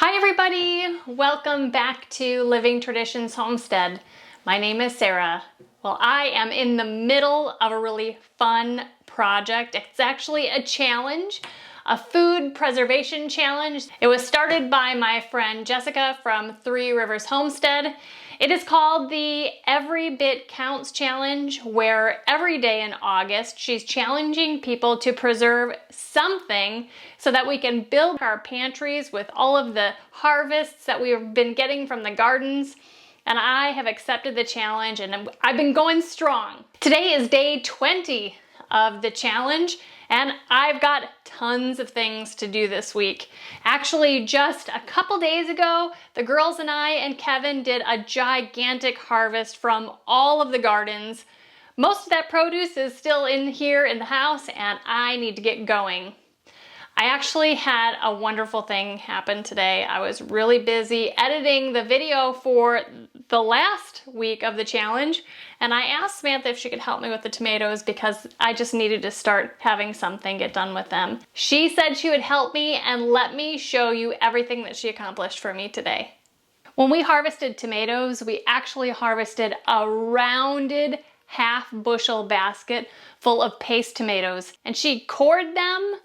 Hi everybody! Welcome back to Living Traditions Homestead. My name is Sarah. Well, I am in the middle of a really fun project. It's actually a challenge, a food preservation challenge. It was started by my friend Jessica from Three Rivers Homestead. It is called the Every Bit Counts Challenge, where every day in August she's challenging people to preserve something so that we can build our pantries with all of the harvests that we've been getting from the gardens. And I have accepted the challenge and I've been going strong. Today is day 20 of the challenge and I've got tons of things to do this week. Actually, just a couple days ago, the girls and I and Kevin did a gigantic harvest from all of the gardens. Most of that produce is still in here in the house and I need to get going. I actually had a wonderful thing happen today. I was really busy editing the video for the last week of the challenge, and I asked Samantha if she could help me with the tomatoes because I just needed to start having something get done with them. She said she would help me and let me show you everything that she accomplished for me today. When we harvested tomatoes, we actually harvested a rounded half-bushel basket full of paste tomatoes, and she cored them,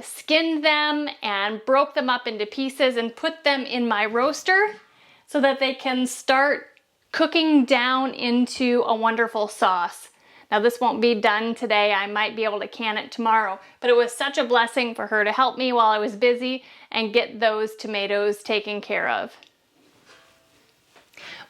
skinned them and broke them up into pieces and put them in my roaster so that they can start cooking down into a wonderful sauce. Now this won't be done today. I might be able to can it tomorrow, but it was such a blessing for her to help me while I was busy and get those tomatoes taken care of.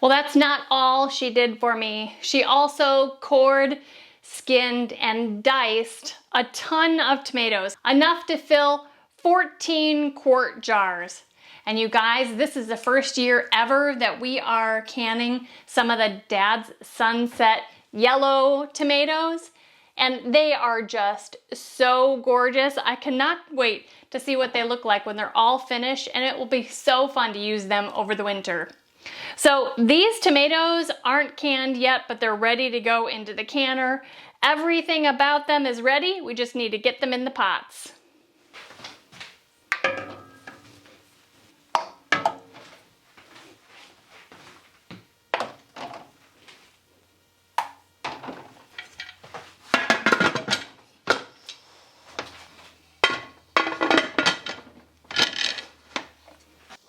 Well, that's not all she did for me. She also cored, skinned, and diced a ton of tomatoes, enough to fill 14 quart jars. And you guys, this is the first year ever that we are canning some of the Dad's Sunset yellow tomatoes, and they are just so gorgeous. I cannot wait to see what they look like when they're all finished, and it will be so fun to use them over the winter. So these tomatoes aren't canned yet, but they're ready to go into the canner. Everything about them is ready. We just need to get them in the pots.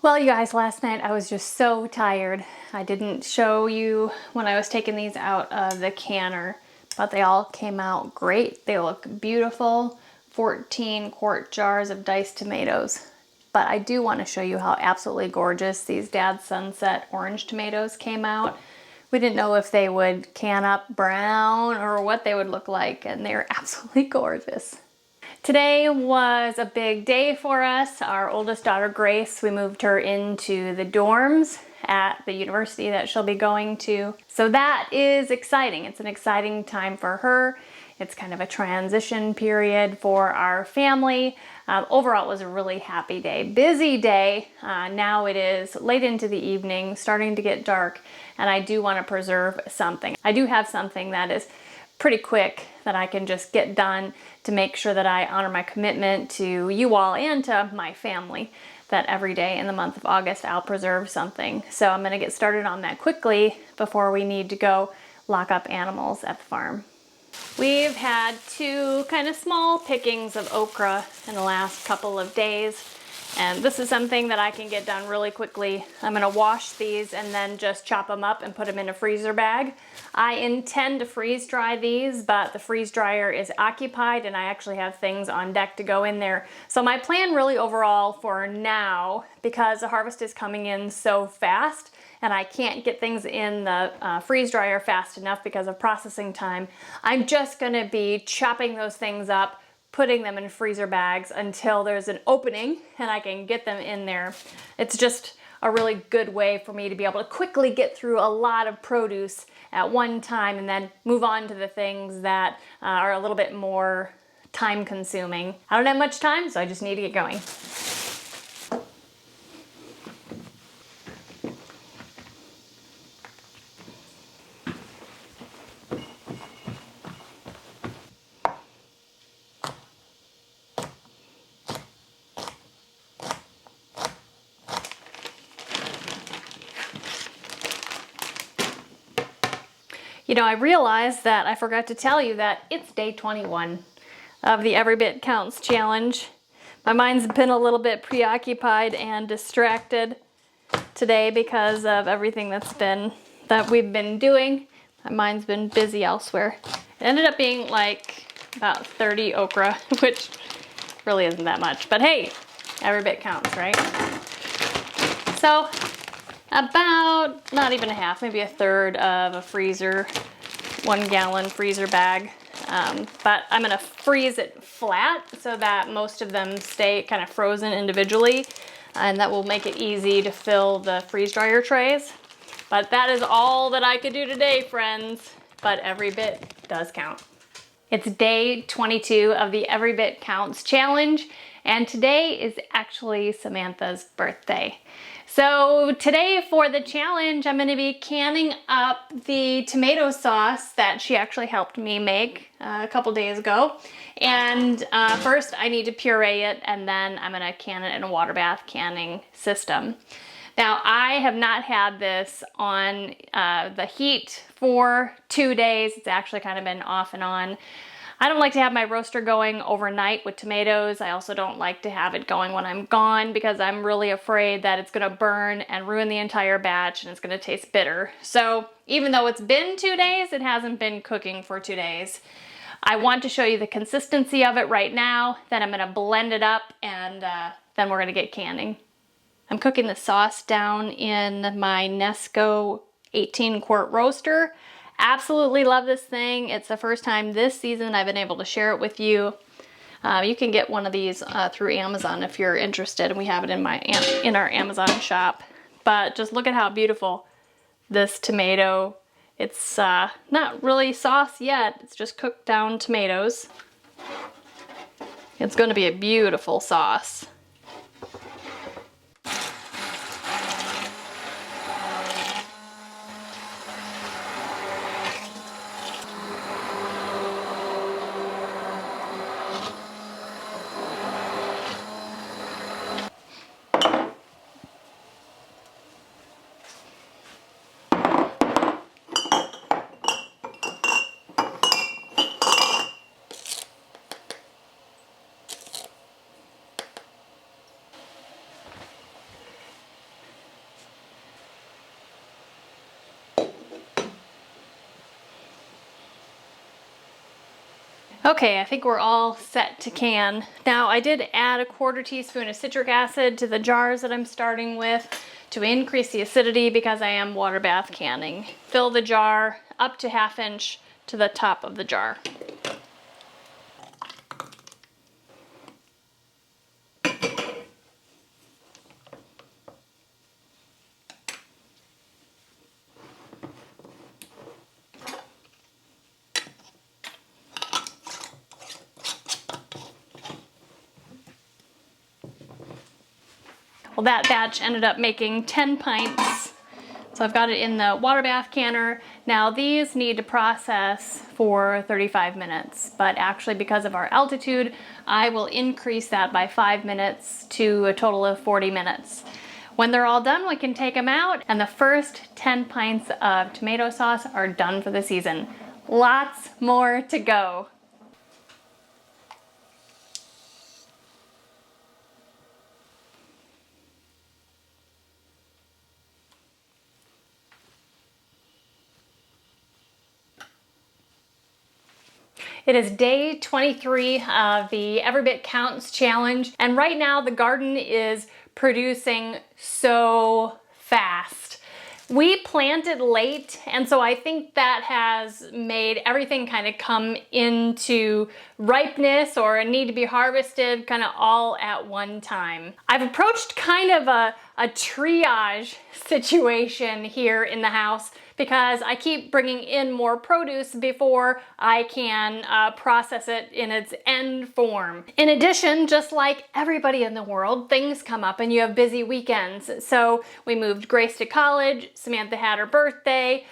Well, you guys, last night I was just so tired. I didn't show you when I was taking these out of the canner, but they all came out great. They look beautiful. 14 quart jars of diced tomatoes. But I do want to show you how absolutely gorgeous these Dad's Sunset orange tomatoes came out. We didn't know if they would can up brown or what they would look like, and they're absolutely gorgeous. Today was a big day for us. Our oldest daughter, Grace, we moved her into the dorms at the university that she'll be going to. So that is exciting. It's an exciting time for her. It's kind of a transition period for our family. Overall, it was a really happy day. Busy day. Now it is late into the evening, starting to get dark, and I do want to preserve something. I do have something that is pretty quick that I can just get done to make sure that I honor my commitment to you all and to my family, that every day in the month of August I'll preserve something. So I'm going to get started on that quickly before we need to go lock up animals at the farm. We've had two kind of small pickings of okra in the last couple of days, and this is something that I can get done really quickly. I'm going to wash these and then just chop them up and put them in a freezer bag. I intend to freeze dry these, but the freeze dryer is occupied and I actually have things on deck to go in there. So my plan really overall for now, because the harvest is coming in so fast and I can't get things in the freeze dryer fast enough because of processing time, I'm just going to be chopping those things up, putting them in freezer bags until there's an opening and I can get them in there. It's just a really good way for me to be able to quickly get through a lot of produce at one time and then move on to the things that are a little bit more time consuming. I don't have much time, so I just need to get going. You know, I realized that I forgot to tell you that it's day 21 of the Every Bit Counts challenge. My mind's been a little bit preoccupied and distracted today because of everything that we've been doing. My mind's been busy elsewhere. It ended up being like about 30 okra, which really isn't that much, but hey, every bit counts, right? So about, not even a half, maybe a third of a freezer, 1 gallon freezer bag. But I'm gonna freeze it flat so that most of them stay kind of frozen individually, and that will make it easy to fill the freeze dryer trays. But that is all that I could do today, friends, but every bit does count. It's day 22 of the Every Bit Counts challenge, and today is actually Samantha's birthday. So today for the challenge, I'm gonna be canning up the tomato sauce that she actually helped me make a couple days ago. And first I need to puree it, and then I'm gonna can it in a water bath canning system. Now, I have not had this on the heat for 2 days. It's actually kind of been off and on. I don't like to have my roaster going overnight with tomatoes. I also don't like to have it going when I'm gone because I'm really afraid that it's gonna burn and ruin the entire batch and it's gonna taste bitter. So even though it's been 2 days, it hasn't been cooking for 2 days. I want to show you the consistency of it right now. Then I'm gonna blend it up, and then we're gonna get canning. I'm cooking the sauce down in my Nesco 18-quart roaster. Absolutely love this thing. It's the first time this season I've been able to share it with you. You can get one of these through Amazon if you're interested, and we have it in our Amazon shop. But just look at how beautiful this tomato. It's not really sauce yet. It's just cooked down tomatoes. It's going to be a beautiful sauce. Okay, I think we're all set to can. Now, I did add a 1/4 teaspoon of citric acid to the jars that I'm starting with to increase the acidity because I am water bath canning. Fill the jar up to 1/2 inch to the top of the jar. Well, that batch ended up making 10 pints. So I've got it in the water bath canner. Now these need to process for 35 minutes, but actually because of our altitude, I will increase that by 5 minutes to a total of 40 minutes. When they're all done, we can take them out, and the first 10 pints of tomato sauce are done for the season. Lots more to go. It is day 23 of the Every Bit Counts challenge, and right now the garden is producing so fast. We planted late, and so I think that has made everything kind of come into ripeness or need to be harvested kind of all at one time. I've approached kind of a triage situation here in the house because I keep bringing in more produce before I can process it in its end form. In addition, just like everybody in the world, things come up and you have busy weekends. So we moved Grace to college, Samantha had her birthday,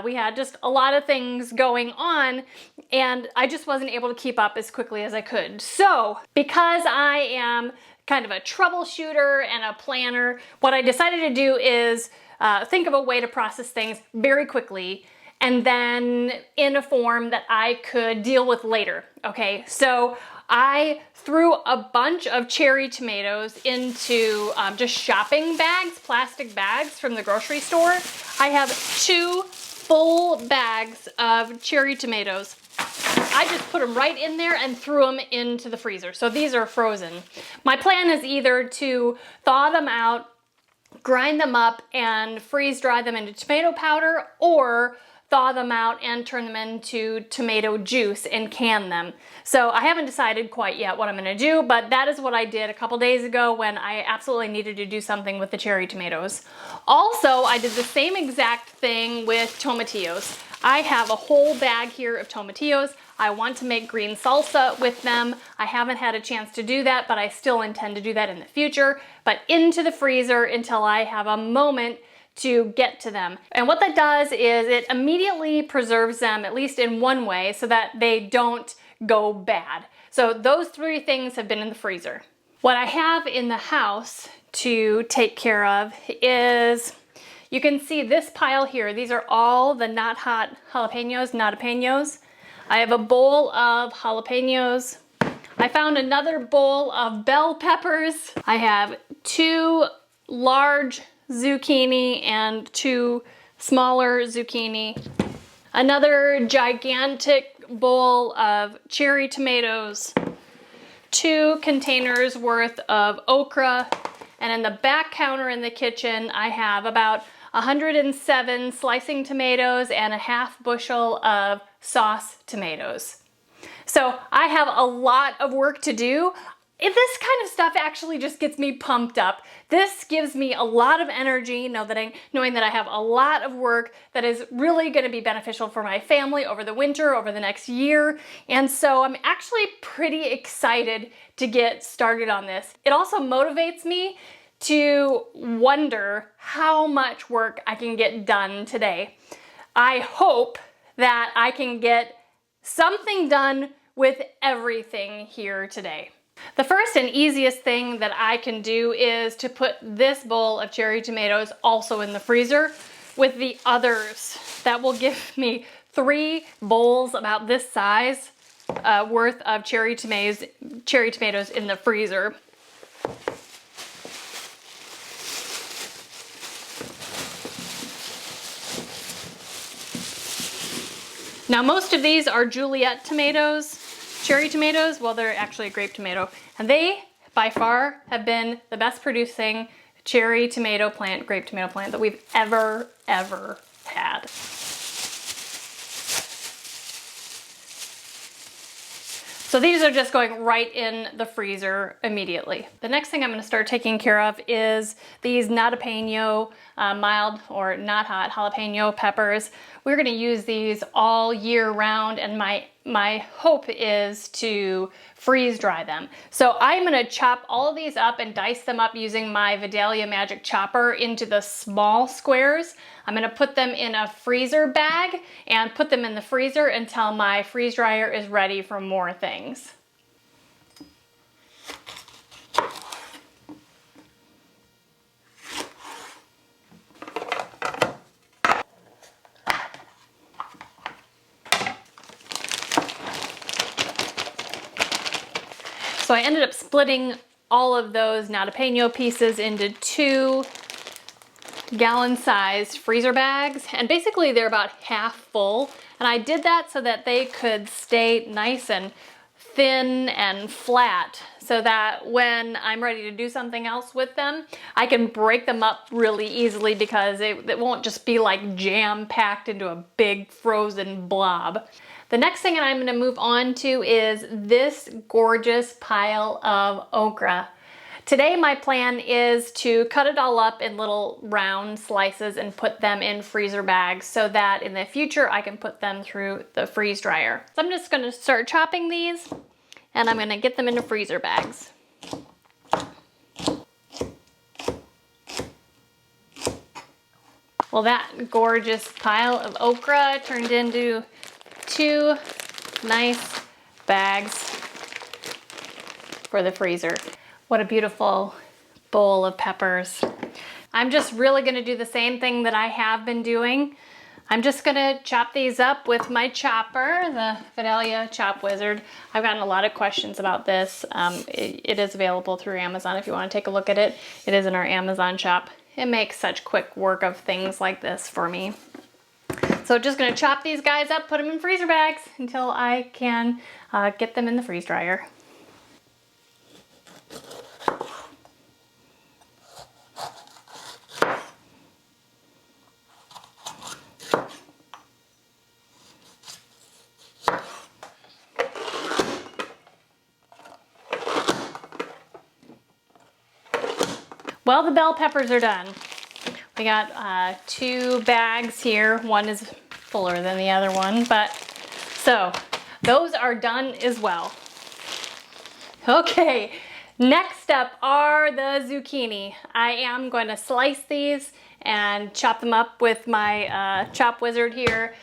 we had just a lot of things going on, and I just wasn't able to keep up as quickly as I could. So because I am kind of a troubleshooter and a planner, what I decided to do is think of a way to process things very quickly and then in a form that I could deal with later. Okay, so I threw a bunch of cherry tomatoes into just shopping bags, plastic bags from the grocery store. I have 2 full bags of cherry tomatoes. I just put them right in there and threw them into the freezer. So these are frozen. My plan is either to thaw them out, grind them up, and freeze dry them into tomato powder, or thaw them out and turn them into tomato juice and can them. So I haven't decided quite yet what I'm gonna do, but that is what I did a couple days ago when I absolutely needed to do something with the cherry tomatoes. Also, I did the same exact thing with tomatillos. I have a whole bag here of tomatillos. I want to make green salsa with them. I haven't had a chance to do that, but I still intend to do that in the future. But into the freezer until I have a moment to get to them. And what that does is it immediately preserves them, at least in one way, so that they don't go bad. So those 3 things have been in the freezer. What I have in the house to take care of is, you can see this pile here. These are all the not hot jalapenos. I have a bowl of jalapenos. I found another bowl of bell peppers. I have 2 large zucchini and 2 smaller zucchini. Another gigantic bowl of cherry tomatoes. 2 containers worth of okra. And in the back counter in the kitchen, I have about 107 slicing tomatoes and a half bushel of sauce tomatoes. So I have a lot of work to do. This kind of stuff actually just gets me pumped up. This gives me a lot of energy, knowing that I have a lot of work that is really going to be beneficial for my family over the winter, over the next year. And so I'm actually pretty excited to get started on this. It also motivates me to wonder how much work I can get done today. I hope that I can get something done with everything here today. The first and easiest thing that I can do is to put this bowl of cherry tomatoes also in the freezer with the others. That will give me 3 bowls about this size worth of cherry tomatoes in the freezer. Now most of these are Juliet tomatoes, cherry tomatoes. Well, they're actually a grape tomato. And they, by far, have been the best producing grape tomato plant that we've ever had. So these are just going right in the freezer immediately. The next thing I'm gonna start taking care of is these jalapeno, mild or not hot jalapeno peppers. We're gonna use these all year round, and my hope is to freeze dry them. So I'm gonna chop all of these up and dice them up using my Vidalia Magic Chopper into the small squares. I'm gonna put them in a freezer bag and put them in the freezer until my freeze dryer is ready for more things. So I ended up splitting all of those jalapeno pieces into 2 gallon-sized freezer bags, and basically they're about half full. And I did that so that they could stay nice and thin and flat, so that when I'm ready to do something else with them, I can break them up really easily, because it won't just be like jam-packed into a big frozen blob. The next thing that I'm gonna move on to is this gorgeous pile of okra. Today my plan is to cut it all up in little round slices and put them in freezer bags so that in the future I can put them through the freeze dryer. So I'm just gonna start chopping these, and I'm gonna get them into freezer bags. Well, that gorgeous pile of okra turned into 2 nice bags for the freezer. What a beautiful bowl of peppers. I'm just really gonna do the same thing that I have been doing. I'm just gonna chop these up with my chopper, the Vidalia Chop Wizard. I've gotten a lot of questions about this. It is available through Amazon if you want to take a look at it. It is in our Amazon shop. It makes such quick work of things like this for me. So just gonna chop these guys up, put them in freezer bags until I can get them in the freeze dryer. Well, the bell peppers are done. We got 2 bags here. One is fuller than the other one, but so those are done as well. Okay, next up are the zucchini. I am going to slice these and chop them up with my chop wizard here.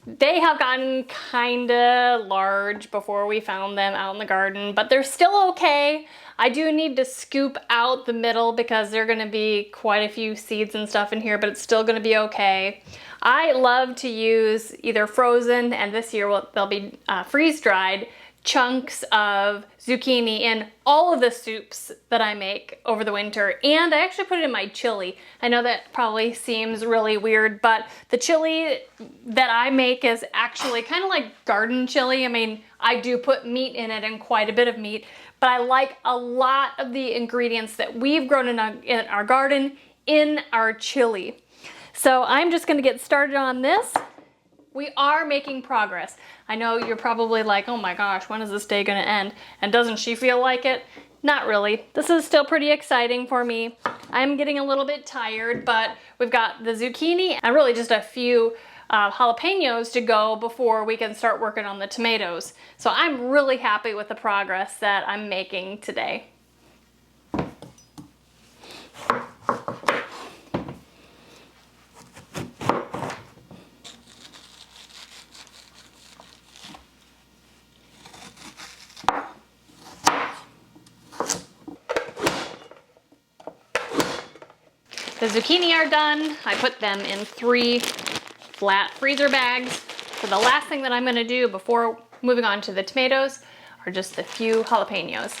They have gotten kinda large before we found them out in the garden, but they're still okay. I do need to scoop out the middle because there are gonna be quite a few seeds and stuff in here, but it's still gonna be okay. I love to use either frozen, and this year they'll be freeze-dried, chunks of zucchini in all of the soups that I make over the winter, and I actually put it in my chili. I know that probably seems really weird, but the chili that I make is actually kind of like garden chili. I mean, I do put meat in it, and quite a bit of meat, but I like a lot of the ingredients that we've grown in our garden in our chili. So I'm just gonna get started on this. We are making progress. I know you're probably like, oh my gosh, when is this day gonna end? And doesn't she feel like it? Not really. This is still pretty exciting for me. I'm getting a little bit tired, but we've got the zucchini and really just a few jalapenos to go before we can start working on the tomatoes. So I'm really happy with the progress that I'm making today. The zucchini are done. I put them in 3 flat freezer bags. So the last thing that I'm gonna do before moving on to the tomatoes are just a few jalapenos.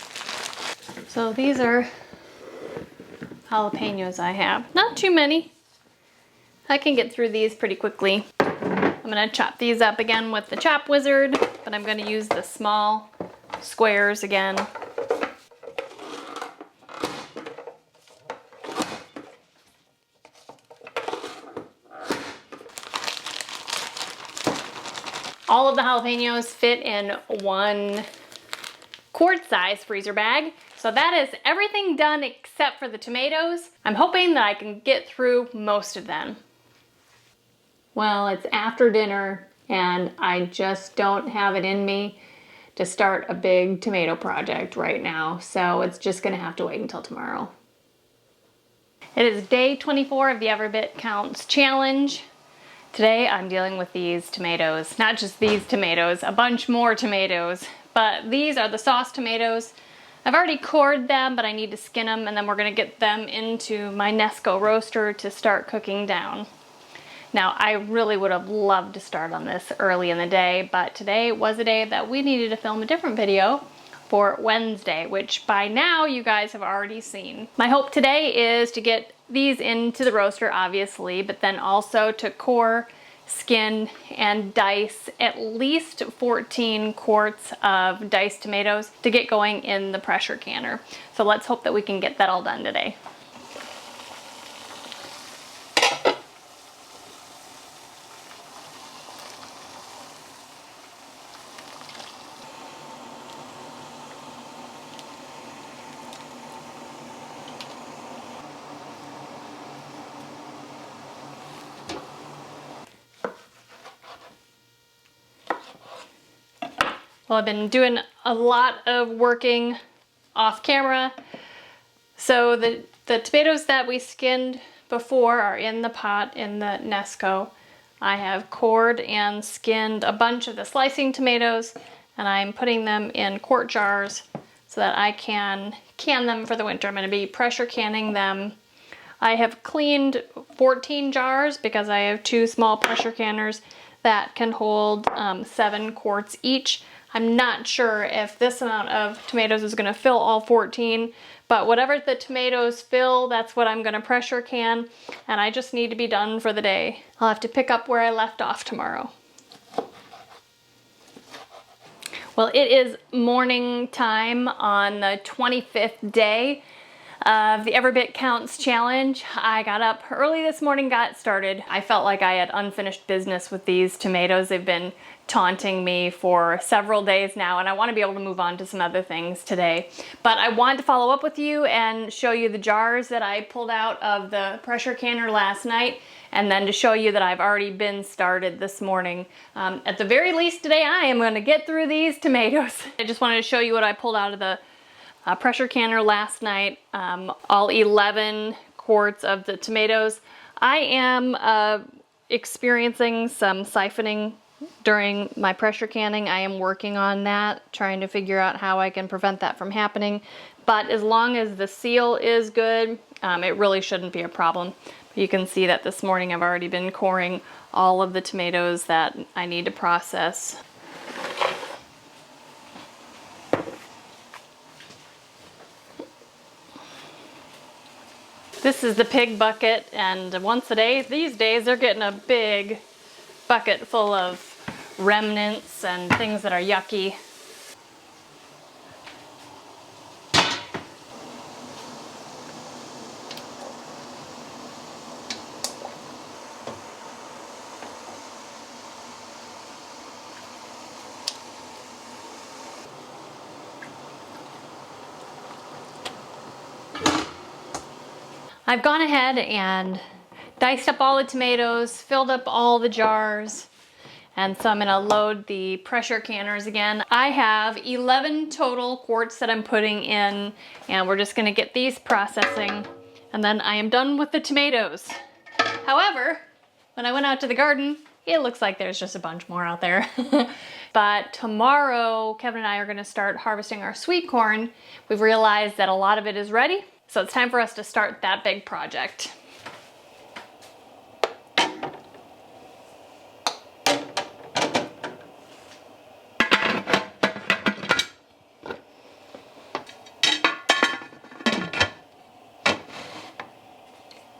So these are jalapenos I have. Not too many. I can get through these pretty quickly. I'm gonna chop these up again with the chop wizard, but I'm gonna use the small squares again. All of the jalapenos fit in 1 quart-size freezer bag. So that is everything done except for the tomatoes. I'm hoping that I can get through most of them. Well, it's after dinner and I just don't have it in me to start a big tomato project right now. So it's just gonna have to wait until tomorrow. It is day 24 of the Every Bit Counts challenge. Today I'm dealing with these tomatoes, not just these tomatoes, a bunch more tomatoes, but these are the sauce tomatoes. I've already cored them, but I need to skin them, and then we're gonna get them into my Nesco roaster to start cooking down. Now, I really would have loved to start on this early in the day, but today was a day that we needed to film a different video for Wednesday, which by now you guys have already seen. My hope today is to get these into the roaster, obviously, but then also to core, skin, and dice at least 14 quarts of diced tomatoes to get going in the pressure canner. So let's hope that we can get that all done today. Well, I've been doing a lot of working off camera. So the tomatoes that we skinned before are in the pot in the Nesco. I have cored and skinned a bunch of the slicing tomatoes, and I'm putting them in quart jars so that I can can them for the winter. I'm going to be pressure canning them I have cleaned 14 jars because I have 2 small pressure canners that can hold 7 quarts each. I'm not sure if this amount of tomatoes is going to fill all 14, but whatever the tomatoes fill, that's what I'm going to pressure can, and I just need to be done for the day. I'll have to pick up where I left off tomorrow. Well, it is morning time on the 25th day of the Every Bit Counts challenge. I got up early this morning, got started. I felt like I had unfinished business with these tomatoes. They've been taunting me for several days now, and I want to be able to move on to some other things today. But I wanted to follow up with you and show you the jars that I pulled out of the pressure canner last night, and then to show you that I've already been started this morning. At the very least today, I am going to get through these tomatoes. I just wanted to show you what I pulled out of the pressure canner last night, all 11 quarts of the tomatoes. I am experiencing some siphoning during my pressure canning. I am working on that, trying to figure out how I can prevent that from happening. But as long as the seal is good, it really shouldn't be a problem. You can see that this morning I've already been coring all of the tomatoes that I need to process. This is the pig bucket, and once a day, these days, they're getting a big bucket full of remnants and things that are yucky. I've gone ahead and diced up all the tomatoes, filled up all the jars, and so I'm gonna load the pressure canners again. I have 11 total quarts that I'm putting in, and we're just gonna get these processing, and then I am done with the tomatoes. However, when I went out to the garden, it looks like there's just a bunch more out there. But tomorrow, Kevin and I are gonna start harvesting our sweet corn. We've realized that a lot of it is ready, so it's time for us to start that big project.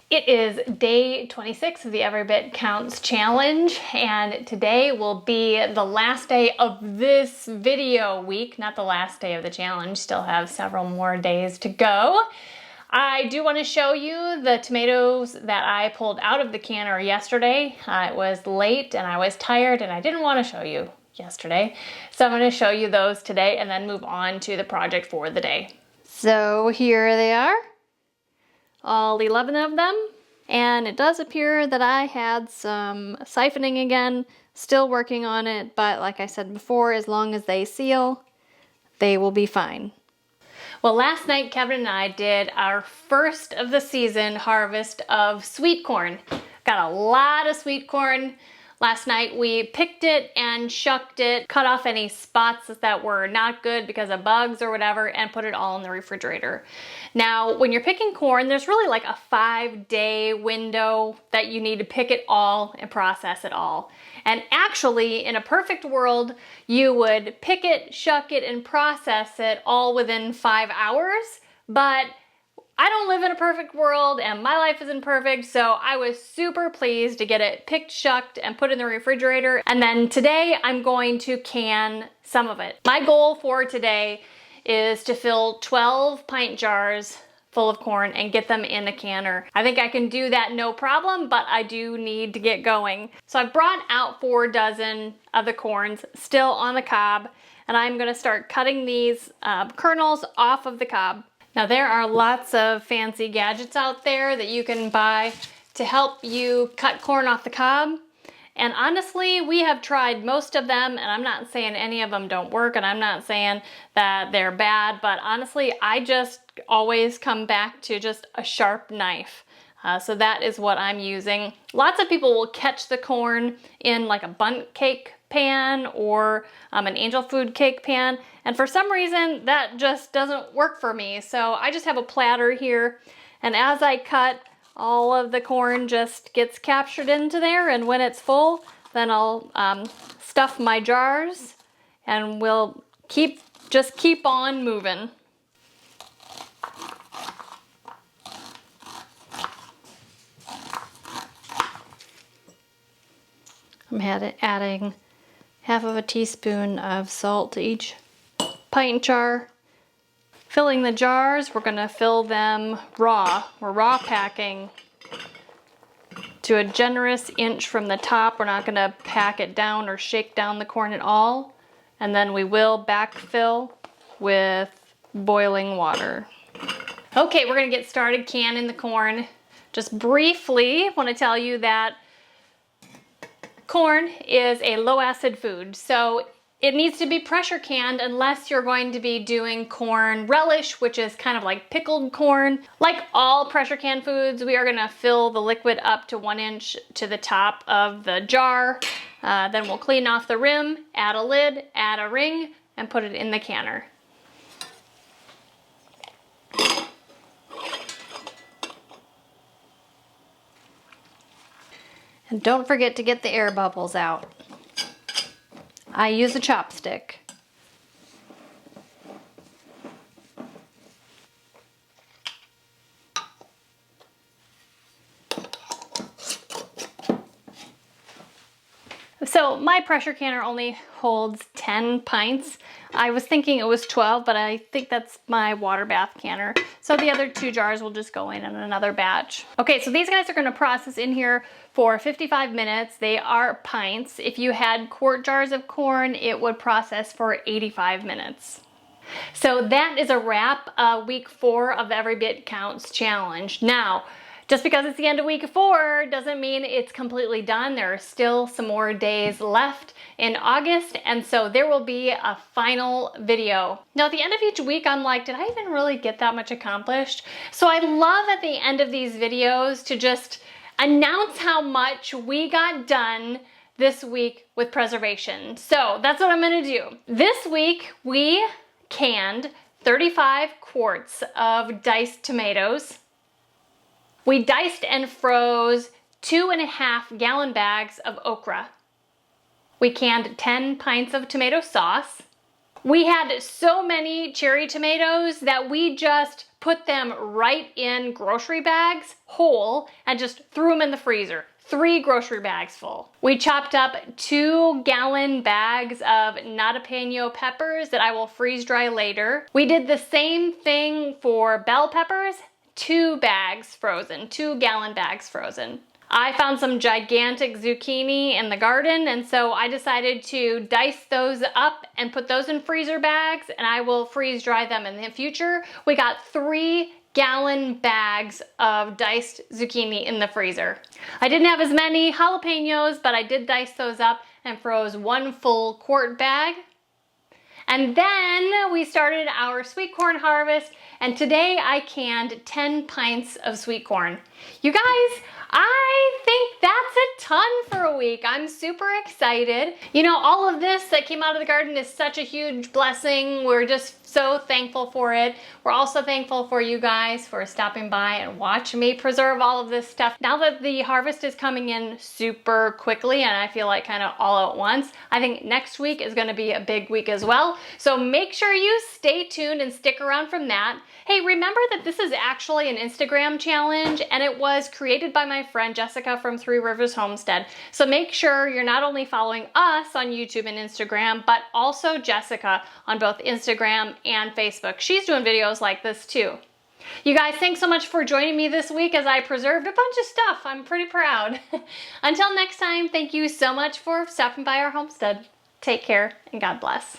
It is day 26 of the Every Bit Counts challenge, and today will be the last day of this video week, not the last day of the challenge. Still have several more days to go. I do want to show you the tomatoes that I pulled out of the canner yesterday. It was late and I was tired and I didn't want to show you yesterday. So I'm going to show you those today and then move on to the project for the day. So here they are, all 11 of them. And it does appear that I had some siphoning again, still working on it, but like I said before, as long as they seal, they will be fine. Well, last night Kevin and I did our first of the season harvest of sweet corn. Got a lot of sweet corn. Last night we picked it and shucked it, cut off any spots that were not good because of bugs or whatever, and put it all in the refrigerator. Now, when you're picking corn, there's really like a 5-day window that you need to pick it all and process it all. And actually, in a perfect world, you would pick it, shuck it, and process it all within 5 hours, but I don't live in a perfect world and my life isn't perfect, so I was super pleased to get it picked, shucked, and put in the refrigerator. And then today I'm going to can some of it. My goal for today is to fill 12 pint jars full of corn and get them in the canner. I think I can do that no problem, but I do need to get going. So I brought out 4 dozen of the corns still on the cob, and I'm gonna start cutting these kernels off of the cob. Now there are lots of fancy gadgets out there that you can buy to help you cut corn off the cob. And honestly, we have tried most of them, and I'm not saying any of them don't work, and I'm not saying that they're bad, but honestly, I just always come back to just a sharp knife. So that is what I'm using. Lots of people will catch the corn in like a bundt cake pan or an angel food cake pan, and for some reason that just doesn't work for me. So I just have a platter here, and as I cut, all of the corn just gets captured into there, and when it's full, then I'll stuff my jars and we'll just keep on moving. I'm adding half of a teaspoon of salt to each pint jar. Filling the jars, we're gonna fill them raw. We're raw packing to a generous inch from the top. We're not gonna pack it down or shake down the corn at all. And then we will backfill with boiling water. Okay, we're gonna get started canning the corn. Just briefly want to tell you that corn is a low acid food, so it needs to be pressure canned unless you're going to be doing corn relish, which is kind of like pickled corn. Like all pressure can foods, we are gonna fill the liquid up to 1 inch to the top of the jar. Then we'll clean off the rim, add a lid, add a ring, and put it in the canner. And don't forget to get the air bubbles out. I use a chopstick. So my pressure canner only holds 10 pints. I was thinking it was 12, but I think that's my water bath canner. So the other 2 jars will just go in another batch. Okay, so these guys are gonna process in here for 55 minutes. They are pints. If you had quart jars of corn, it would process for 85 minutes. So that is a wrap, week 4 of the Every Bit Counts challenge. Now, just because it's the end of week 4 doesn't mean it's completely done. There are still some more days left in August, and so there will be a final video. Now at the end of each week, I'm like, did I even really get that much accomplished? So I love at the end of these videos to just announce how much we got done this week with preservation. So that's what I'm gonna do. This week, we canned 35 quarts of diced tomatoes. We diced and froze 2.5 gallon bags of okra. We canned 10 pints of tomato sauce. We had so many cherry tomatoes that we just put them right in grocery bags, whole, and just threw them in the freezer. 3 grocery bags full. We chopped up 2 gallon bags of jalapeno peppers that I will freeze dry later. We did the same thing for bell peppers. 2 bags frozen, 2 gallon bags frozen. I found some gigantic zucchini in the garden, and so I decided to dice those up and put those in freezer bags, and I will freeze dry them in the future. We got 3 gallon bags of diced zucchini in the freezer. I didn't have as many jalapenos, but I did dice those up and froze 1 full quart bag. And then we started our sweet corn harvest, and today I canned 10 pints of sweet corn. You guys, I think that's a ton for a week. I'm super excited. You know, all of this that came out of the garden is such a huge blessing. We're just so thankful for it. We're also thankful for you guys for stopping by and watching me preserve all of this stuff. Now that the harvest is coming in super quickly, and I feel like kind of all at once, I think next week is going to be a big week as well. So make sure you stay tuned and stick around from that. Hey, remember that this is actually an Instagram challenge, and it was created by my friend Jessica from Three Rivers Homestead. So make sure you're not only following us on YouTube and Instagram, but also Jessica on both Instagram and Facebook. She's doing videos like this too. You guys, thanks so much for joining me this week as I preserved a bunch of stuff. I'm pretty proud. Until next time, thank you so much for stopping by our homestead. Take care and God bless.